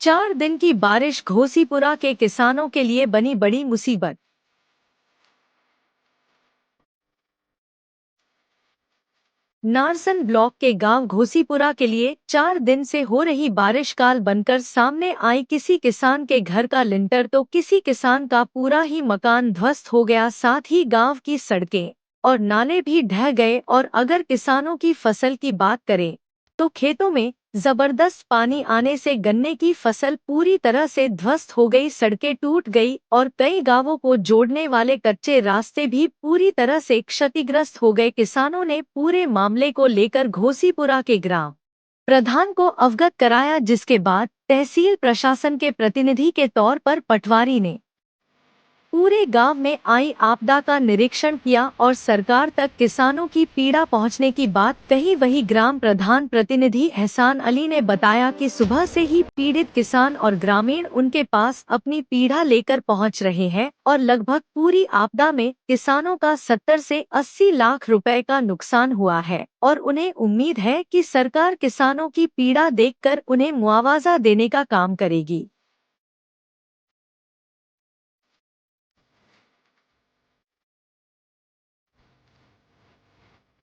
4 दिन की बारिश घोसीपुरा के किसानों के लिए बनी बड़ी मुसीबत। नारसन ब्लॉक के गांव घोसीपुरा के लिए 4 दिन से हो रही बारिश काल बनकर सामने आई। किसी किसान के घर का लिंटर तो किसी किसान का पूरा ही मकान ध्वस्त हो गया। साथ ही गांव की सड़कें और नाले भी ढह गए। और अगर किसानों की फसल की बात करें तो खेतों में जबरदस्त पानी आने से गन्ने की फसल पूरी तरह से ध्वस्त हो गई। सड़कें टूट गई और कई गांवों को जोड़ने वाले कच्चे रास्ते भी पूरी तरह से क्षतिग्रस्त हो गए। किसानों ने पूरे मामले को लेकर घोसीपुरा के ग्राम प्रधान को अवगत कराया, जिसके बाद तहसील प्रशासन के प्रतिनिधि के तौर पर पटवारी ने पूरे गांव में आई आपदा का निरीक्षण किया और सरकार तक किसानों की पीड़ा पहुंचने की बात कही। वही ग्राम प्रधान प्रतिनिधि एहसान अली ने बताया कि सुबह से ही पीड़ित किसान और ग्रामीण उनके पास अपनी पीड़ा लेकर पहुंच रहे हैं और लगभग पूरी आपदा में किसानों का 70 से 80 लाख रुपए का नुकसान हुआ है और उन्हें उम्मीद है कि सरकार किसानों की पीड़ा देखकर उन्हें मुआवजा देने का काम करेगी।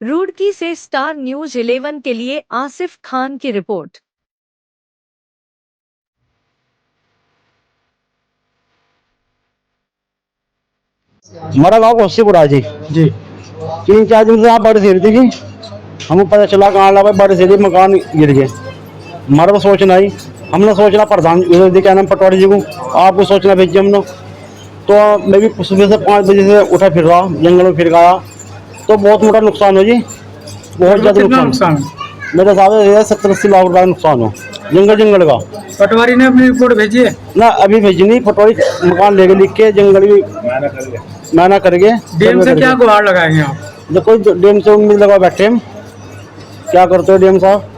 रुड़की से स्टार न्यूज 11 के लिए आसिफ खान की रिपोर्ट। हमारा गाँव घोसीपुरा जी जी। 3-4 दिन से आप बारिश हो रही थी जी। हमें पता चला कहाँ लगा बारिश हो रही, मकान गिर गए। हमारा तो सोचना ही, हमने सोचना प्रधान जी क्या नाम पटवारी जी को, आपको सोचना भेजिए हमने। तो मैं भी सुबह से 5 बजे से उठा फिर रहा, जंगल में फिर गया, तो बहुत मोटा नुकसान हो जी, बहुत ज़्यादा नुकसान। मेरे हिसाब से 70-80 लाख रुपये का नुकसान हो जंगल का। पटवारी ने अपनी रिपोर्ट भेजी है ना अभी भेजी नहीं, पटवारी मकान लेके लिख के जंगल भी मैना करके। डीएम से क्या गुहार लगाएंगे आप? देखो डीएम से उम्मीद लगा बैठे हम, क्या करते हो डीएम साहब?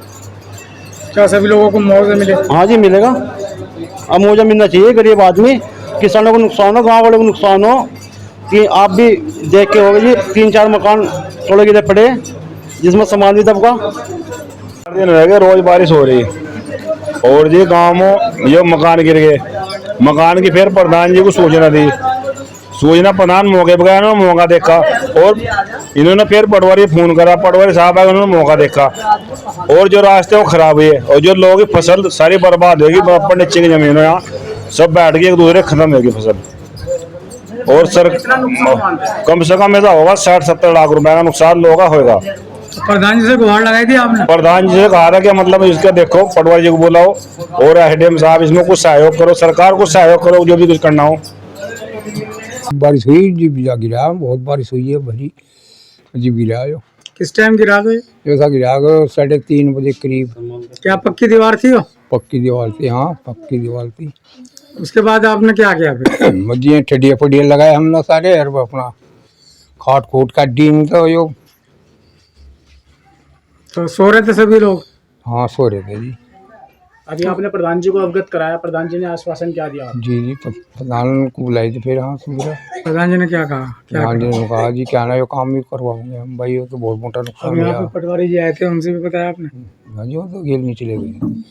क्या सभी लोगों को मुआवजा मिले? हाँ जी मिलेगा, अब मुआवजा मिलना चाहिए। गरीब आदमी, किसानों को नुकसान हो, गाँव वालों को नुकसान हो। कि आप भी देख के होगे जी, 3-4 मकान थोड़े गिरे पड़े जिसमें सामान भी दबका। दिन रह गए, रोज बारिश हो रही और जी गाँव में ये मकान गिर गए। मकान की फिर प्रधान जी को सूचना दी, सूचना प्रधान मौके पर गया, मौका देखा और इन्होंने फिर पटवारी फोन करा, पटवारी साहब आए, उन्होंने मौका देखा और जो रास्ते वो खराब हुए और जो लोगों की फसल सारी बर्बाद होगी। ऊपर नीचे की जमीन है, यहाँ सब बैठ गए, एक दूसरे खत्म होगी फसल। और सर कम से कम ऐसा होगा 60-70 लाख रुपए का नुकसान लोगों का होगा। प्रधान जी से गुहार लगाई थी आपने? प्रधान जी से कहा था कि मतलब इसका देखो, पटवारी जी को बुलाओ और एडीएम साहब इसमें कुछ सहयोग करो, सरकार कुछ सहयोग करो, जो भी कुछ करना हो। बारिश हुई जी, बिजा गिरा, बहुत बारिश हुई है भरी जी, गिरा जो। किस टाइम गिरा था? ऐसा गिरा 3:30 बजे करीब। क्या पक्की दीवार थी वो? पक्की दीवार थी, हाँ पक्की दीवार थी। उसके बाद आपने क्या किया फिर? मजिए ठडिया फडिया लगाए हमने सारे, और अपना खाट खूट का डीम तो यो। तो सो रहे थे सभी लोग? हाँ सो रहे थे जी। अभी आपने प्रधान जी को अवगत कराया, प्रधान जी ने आश्वासन क्या दिया? जी प्रधान को बुलाई थी फिर। हाँ सुबह प्रधान जी ने क्या कहा? प्रधान जी ने कहा जी क्या ना यो काम भी करवाओगे हम भाई, वो तो बहुत मोटा नुकसान यहाँ हुआ। पे पटवारी जी आए थे, उनसे भी बताया आपने? हाँ जी, वो तो गेल नहीं चले गए।